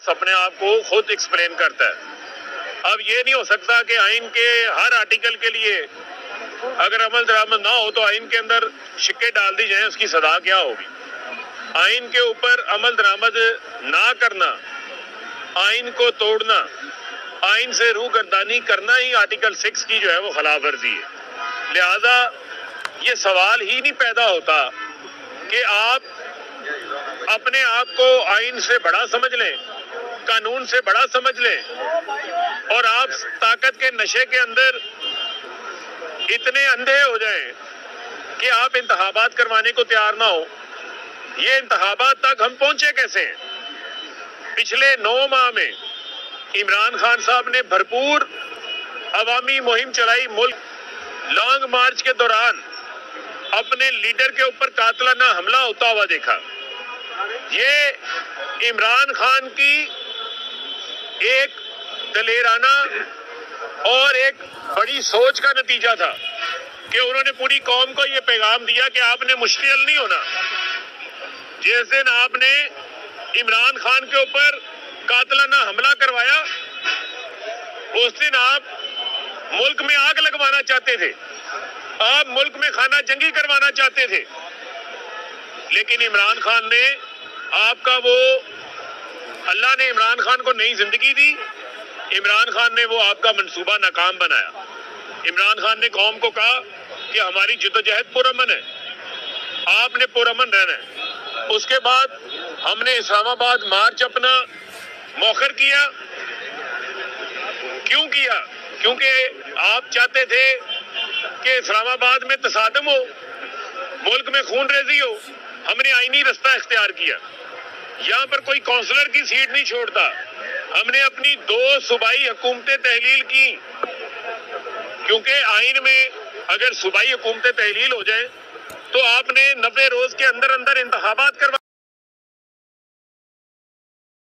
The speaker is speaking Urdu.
اپنے آپ کو خود ایکسپلین کرتا ہے۔ اب یہ نہیں ہو سکتا کہ آئین کے ہر آرٹیکل کے لیے اگر عمل درآمد نہ ہو تو آئین کے اندر شکے ڈال دی جائیں، اس کی سزا کیا ہوگی۔ آئین کے اوپر عمل درآمد نہ کرنا، آئین کو توڑنا، آئین سے روگردانی کرنا ہی آرٹیکل 6 کی جو ہے وہ خلاف ورزی ہے۔ لہذا یہ سوال ہی نہیں پیدا ہوتا کہ آپ اپنے آپ کو آئین سے بڑا سمجھ لیں، قانون سے بڑا سمجھ لیں، اور آپ طاقت کے نشے کے اندر اتنے اندھے ہو جائیں کہ آپ انتخابات کروانے کو تیار نہ ہو۔ یہ انتخابات تک ہم پہنچے کیسے ہیں؟ پچھلے 9 ماہ میں عمران خان صاحب نے بھرپور عوامی مہم چلائی، ملک لانگ مارچ کے دوران اپنے لیڈر کے اوپر قاتلانہ حملہ ہوتا ہوا دیکھا۔ یہ عمران خان کی ایک دلیرانہ اور ایک بڑی سوچ کا نتیجہ تھا کہ انہوں نے پوری قوم کو یہ پیغام دیا کہ آپ نے مشتعل نہیں ہونا۔ جس دن آپ نے عمران خان کے اوپر قاتلانہ حملہ کروایا، اس دن آپ ملک میں آگ لگوانا چاہتے تھے، آپ ملک میں خانہ جنگی کروانا چاہتے تھے، لیکن عمران خان نے آپ کا وہ اللہ نے عمران خان کو نئی زندگی دی، عمران خان نے وہ آپ کا منصوبہ ناکام بنایا۔ عمران خان نے قوم کو کہا کہ ہماری جدوجہد پرامن ہے، آپ نے پرامن رہنا ہے۔ اس کے بعد ہم نے اسلام آباد مارچ اپنا مؤخر کیا۔ کیوں کیا؟ کیونکہ آپ چاہتے تھے کہ اسلام آباد میں تصادم ہو، ملک میں خون ریزی ہو۔ ہم نے آئینی رستہ اختیار کیا، یہاں پر کوئی کونسلر کی سیٹ نہیں چھوڑتا۔ ہم نے اپنی 2 صوبائی حکومتیں تحلیل کی، کیونکہ آئین میں اگر صوبائی حکومتیں تحلیل ہو جائیں تو آپ نے 90 روز کے اندر اندر انتخابات کروا